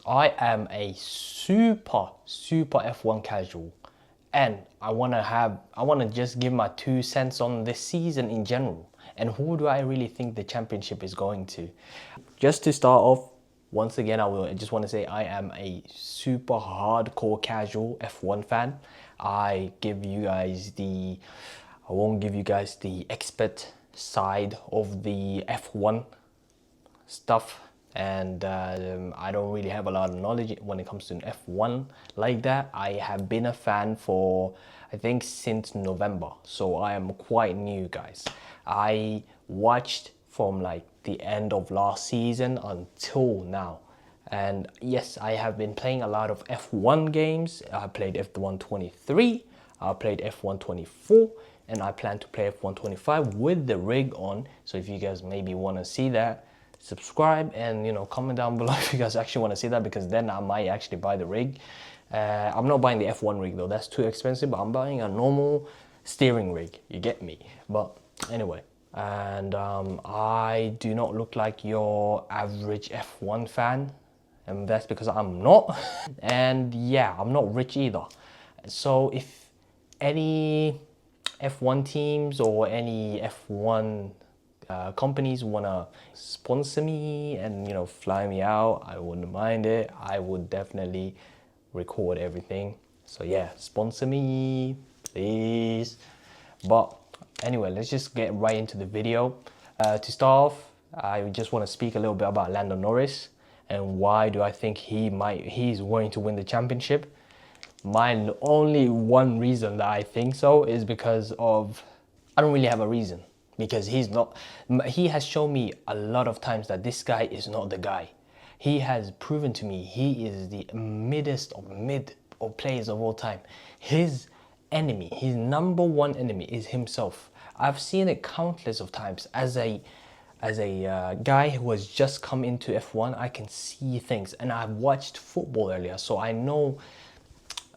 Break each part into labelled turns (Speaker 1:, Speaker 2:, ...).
Speaker 1: I am a super F1 casual, and I wanna just give my 2 cents on this season in general. And who do I really think the championship is going to? Just to start off, once again, I just want to say I am a super hardcore casual F1 fan. I won't give you guys the expert side of the F1 stuff, and I don't really have a lot of knowledge when it comes to F1 like that. I have been a fan for, I think, since November, so I am quite new, guys. I watched from like the end of last season until now, and yes, I have been playing a lot of F1 games. I played F1 23, I played F1 24, and I plan to play F1 25 with the rig on. So if you guys maybe want to see that, subscribe and comment down below if you guys actually want to see that, because then I might actually buy the rig. I'm not buying the F1 rig though, that's too expensive, but I'm buying a normal steering rig, you get me. But anyway, and I do not look like your average F1 fan, and that's because I'm not. And yeah, I'm not rich either. So if any F1 teams or any F1 companies want to sponsor me and fly me out, I wouldn't mind it. I would definitely record everything. So yeah, sponsor me please. But anyway, let's just get right into the video. To start off, I just want to speak a little bit about Lando Norris and why do I think he's going to win the championship. My only one reason that I think so is because of, I don't really have a reason, because he has shown me a lot of times that this guy is not the guy. He has proven to me he is the middest of players of all time. His enemy, his number one enemy is himself. I've seen it countless of times. As a guy who has just come into F1, I can see things, and I've watched football earlier, so I know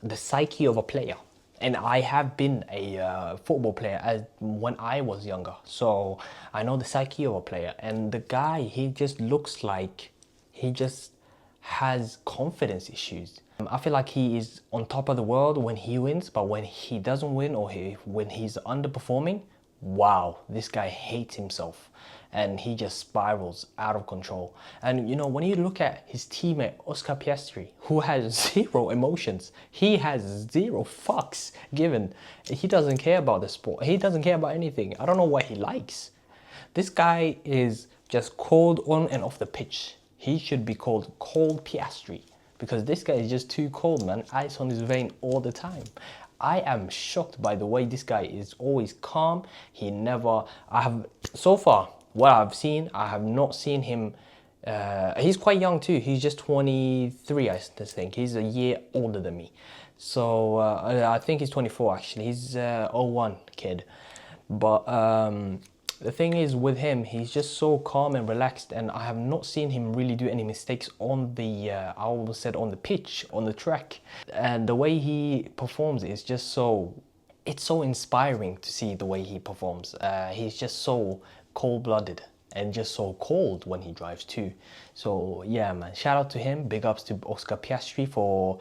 Speaker 1: the psyche of a player. And I have been a football player when I was younger, so I know the psyche of a player. And the guy, he just looks like he just has confidence issues. I feel like he is on top of the world when he wins, but when he doesn't win or when he's underperforming, wow, this guy hates himself and he just spirals out of control. And when you look at his teammate Oscar Piastri, who has zero emotions, he has zero fucks given. He doesn't care about the sport, he doesn't care about anything. I don't know what he likes. This guy is just cold on and off the pitch. He should be called Cold Piastri, because this guy is just too cold, man. Ice on his vein all the time. I am shocked by the way this guy is always calm. So far, what I've seen, I have not seen him, he's quite young too. He's just 23, I think. He's a year older than me. So I think he's 24 actually. He's '01 kid. But the thing is with him, he's just so calm and relaxed, and I have not seen him really do any mistakes on the, I almost said on the pitch, on the track. And the way he performs is just it's so inspiring to see the way he performs. He's just so cold-blooded and just so cold when he drives too. So yeah, man, shout out to him. Big ups to Oscar Piastri for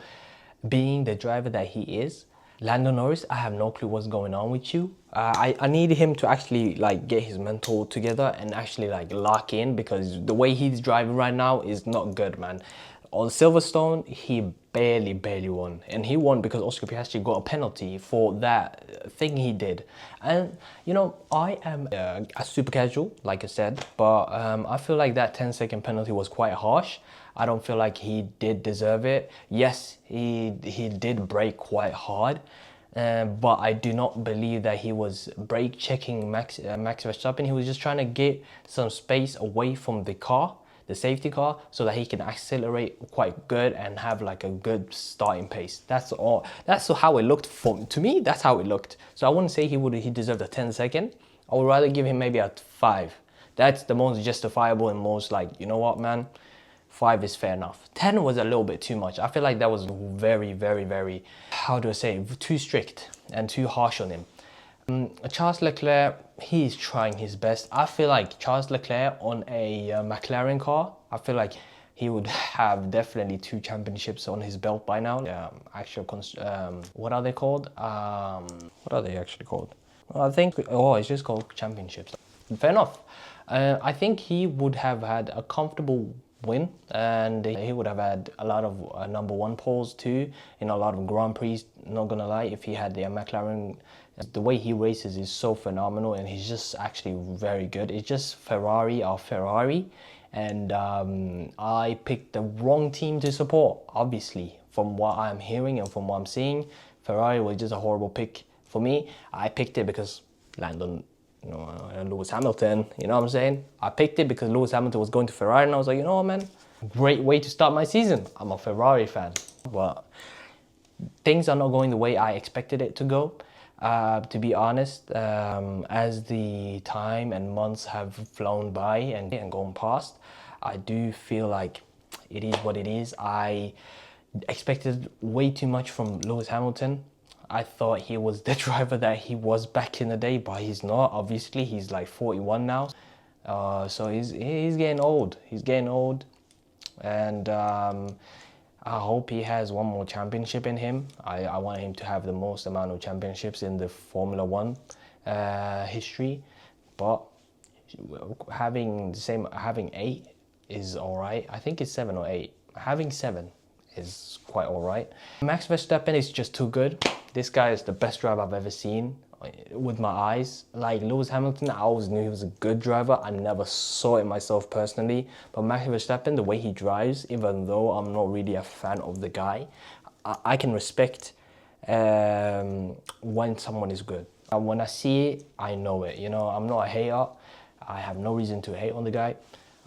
Speaker 1: being the driver that he is. Lando Norris, I have no clue what's going on with you. I need him to actually get his mental together and actually lock in, because the way he's driving right now is not good, man. On Silverstone, he barely won, and he won because Oscar Piastri got a penalty for that thing he did. And I am a super casual, like I said, but I feel like that 10-second penalty was quite harsh. I don't feel like he did deserve it. Yes, he did brake quite hard, but I do not believe that he was brake checking Max Verstappen. He was just trying to get some space away from the car, the safety car, so that he can accelerate quite good and have a good starting pace. That's all. That's how it looked to me. That's how it looked. So I wouldn't say he deserved a 10-second. I would rather give him maybe a 5. That's the most justifiable and most you know what, man, 5 is fair enough. 10 was a little bit too much. I feel like that was very, how do I say, too strict and too harsh on him. Charles Leclerc, he is trying his best. I feel like Charles Leclerc on a McLaren car, I feel like he would have definitely 2 championships on his belt by now. What are they called? What are they actually called? Well, I think, oh, it's just called championships. Fair enough. I think he would have had a comfortable win, and he would have had a lot of #1 poles too in a lot of Grand Prix. Not gonna lie, if he had the McLaren, the way he races is so phenomenal, and he's just actually very good. It's just Ferrari are Ferrari, and I picked the wrong team to support. Obviously, from what I'm hearing and from what I'm seeing, Ferrari was just a horrible pick for me. I picked it because Landon, Lewis Hamilton, you know what I'm saying? I picked it because Lewis Hamilton was going to Ferrari, and I was like, you know what, man? Great way to start my season. I'm a Ferrari fan. But things are not going the way I expected it to go. To be honest, as the time and months have flown by and gone past, I do feel like it is what it is. I expected way too much from Lewis Hamilton. I thought he was the driver that he was back in the day, but he's not. Obviously, he's like 41 now, so he's getting old. He's getting old, and I hope he has one more championship in him. I want him to have the most amount of championships in the Formula One history, but having 8 is all right. I think it's 7 or 8. Having 7 is quite all right. Max Verstappen is just too good. This guy is the best driver I've ever seen with my eyes. Like Lewis Hamilton, I always knew he was a good driver. I never saw it myself personally. But Max Verstappen, the way he drives, even though I'm not really a fan of the guy, I can respect when someone is good. When I see it, I know it. You know, I'm not a hater. I have no reason to hate on the guy.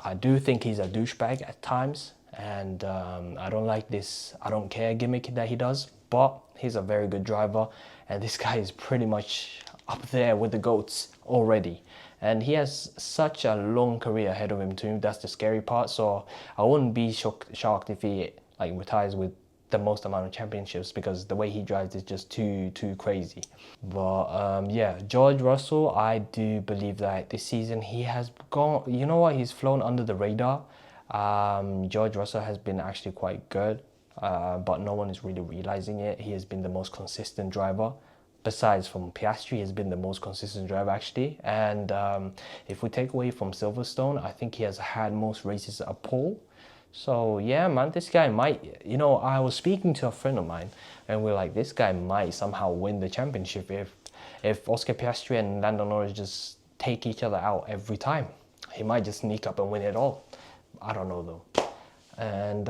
Speaker 1: I do think he's a douchebag at times, and I don't like this I don't care gimmick that he does, but he's a very good driver, and this guy is pretty much up there with the GOATs already, and he has such a long career ahead of him too. That's the scary part, so I wouldn't be shocked if he like retires with the most amount of championships, because the way he drives is just too crazy. But yeah, George Russell, I do believe that this season he has gone, you know what, he's flown under the radar. George Russell has been actually quite good, but no one is really realizing it. He has been the most consistent driver. Besides from Piastri, has been the most consistent driver actually. And if we take away from Silverstone, I think he has had most races at pole. So yeah, man, this guy might, I was speaking to a friend of mine, and we're like, this guy might somehow win the championship if Oscar Piastri and Lando Norris just take each other out every time. He might just sneak up and win it all. I don't know though. And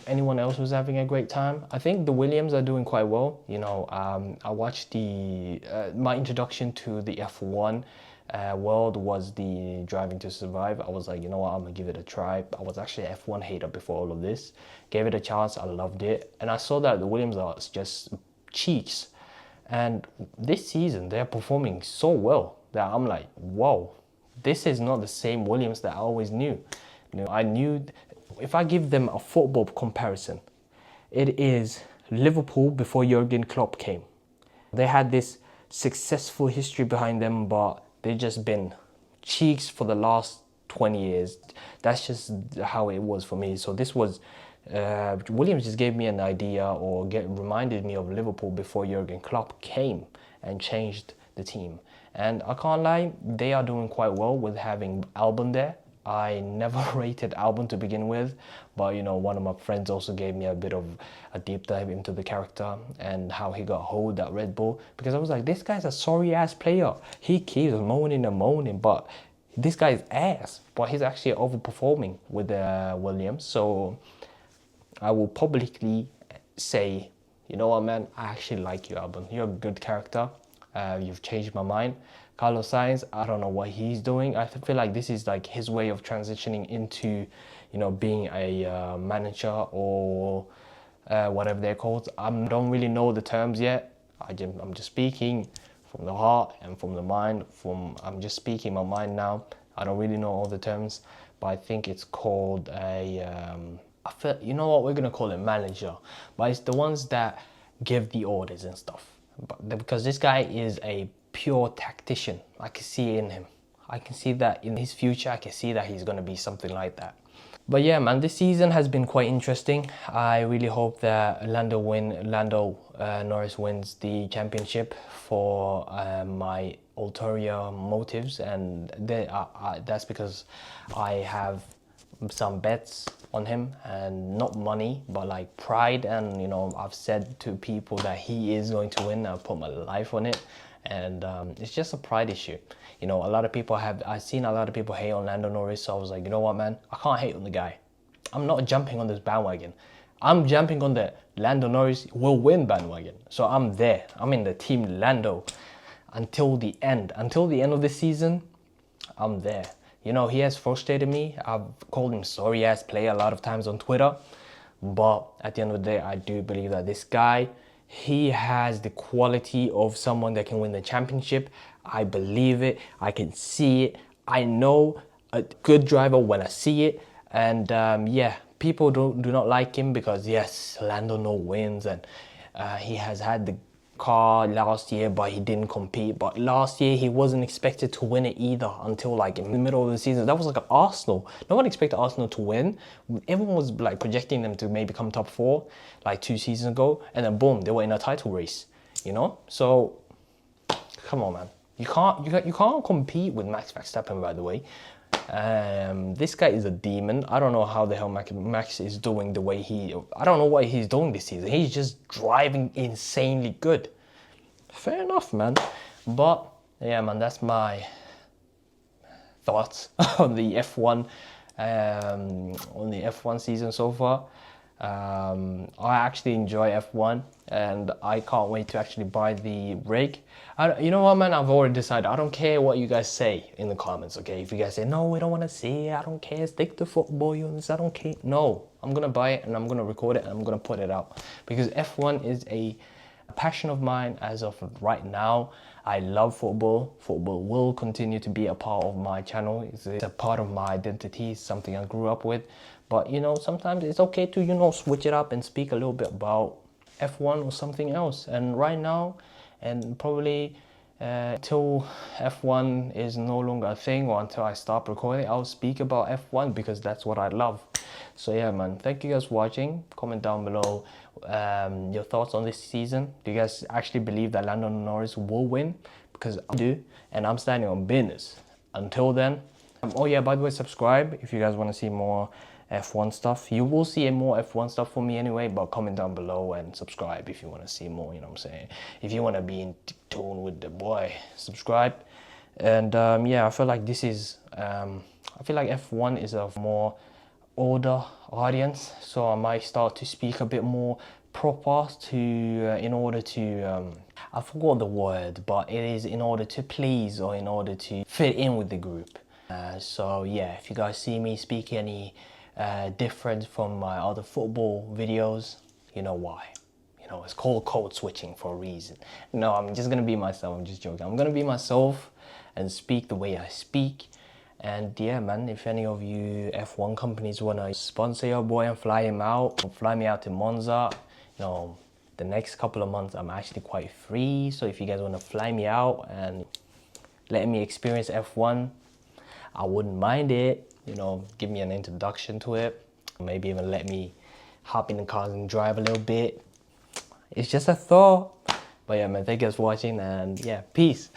Speaker 1: anyone else who's having a great time? I think the Williams are doing quite well. I watched my introduction to the F1 world was the Driving to Survive. I was like, you know what, I'm gonna give it a try. I was actually an F1 hater before all of this. Gave it a chance, I loved it. And I saw that the Williams are just cheeks. And this season, they're performing so well that I'm like, whoa, this is not the same Williams that I always knew. I knew, if I give them a football comparison, it is Liverpool before Jurgen Klopp came. They had this successful history behind them, but they've just been cheeks for the last 20 years. That's just how it was for me. So this was, Williams just gave me an idea, or reminded me of Liverpool before Jurgen Klopp came and changed the team. And I can't lie, they are doing quite well with having Albon there. I never rated Albon to begin with, but one of my friends also gave me a bit of a deep dive into the character and how he got hold at Red Bull, because I was like, this guy's a sorry ass player. He keeps moaning and moaning, but this guy's ass, but he's actually overperforming with the Williams. So I will publicly say, you know what, man, I actually like you, Albon. You're a good character. You've changed my mind. Carlos Sainz, I don't know what he's doing. I feel like this is like his way of transitioning into, being a manager or whatever they're called. I don't really know the terms yet. I'm just speaking from the heart and from the mind. I'm just speaking my mind now. I don't really know all the terms, but I think it's called you know what, we're gonna call it manager. But it's the ones that give the orders and stuff. But because this guy is a pure tactician, I can see it in him. I can see that in his future. I can see that he's going to be something like that. But yeah, man, this season has been quite interesting. I really hope that Lando Norris wins the championship for my ulterior motives, and that's because I have some bets on him, and not money, but like pride. And you know, I've said to people that he is going to win. I've put my life on it, and it's just a pride issue. You know, I've seen a lot of people hate on Lando Norris, so I was like, you know what, man, I can't hate on the guy. I'm not jumping on this bandwagon. I'm jumping on the Lando Norris will win bandwagon. So I'm there. I'm in the team Lando until the end. Until the end of the season, I'm there. You know, he has frustrated me. I've called him sorry ass player a lot of times on Twitter. But at the end of the day, I do believe that this guy, he has the quality of someone that can win the championship. I believe it. I can see it. I know a good driver when I see it. And yeah, people do not like him because yes, Lando no wins, and he has had the car last year, but he didn't compete. But last year he wasn't expected to win it either until like in the middle of the season. That was like Arsenal. No one expected Arsenal to win. Everyone was like projecting them to maybe come top 4 like 2 seasons ago, and then boom, they were in a title race. You know, so come on, man. You can't compete with Max Verstappen, by the way. This guy is a demon. I don't know how the hell Max is doing the way I don't know what he's doing this season. He's just driving insanely good. Fair enough, man. But yeah, man, that's my thoughts on the F1 season so far. I actually enjoy F1, and I can't wait to actually buy the rig. You know what, man? I've already decided. I don't care what you guys say in the comments, okay? If you guys say, no, we don't want to see it, I don't care, stick to football, you understand? I don't care. No, I'm going to buy it, and I'm going to record it, and I'm going to put it out. Because F1 is a passion of mine as of right now. I love football. Football will continue to be a part of my channel. It's a part of my identity. It's something I grew up with. But you know, sometimes it's okay to, you know, switch it up and speak a little bit about F1 or something else. And right now, and probably till F1 is no longer a thing, or until I stop recording, I'll speak about F1 because that's what I love. So yeah, man, thank you guys for watching. Comment down below your thoughts on this season. Do you guys actually believe that Lando Norris will win? Because I do, and I'm standing on business. Until then, oh yeah, by the way, subscribe if you guys want to see more F1 stuff. You will see more F1 stuff from me anyway, but comment down below and subscribe if you want to see more, you know what I'm saying? If you want to be in tune with the boy, subscribe. And yeah, I feel like this is, I feel like F1 is a more older audience, so I might start to speak a bit more proper to, in order to, I forgot the word, but it is in order to please or in order to fit in with the group. So yeah, if you guys see me speak any different from my other football videos, you know why. You know, it's called code switching for a reason. No, I'm just gonna be myself. I'm just joking. I'm gonna be myself and speak the way I speak. And yeah, man, if any of you F1 companies wanna sponsor your boy and fly him out, or fly me out to Monza, you know, the next couple of months I'm actually quite free. So if you guys wanna fly me out and let me experience F1, I wouldn't mind it. You know, give me an introduction to it. Maybe even let me hop in the cars and drive a little bit. It's just a thought. But yeah, man, thank you guys for watching, and yeah, peace.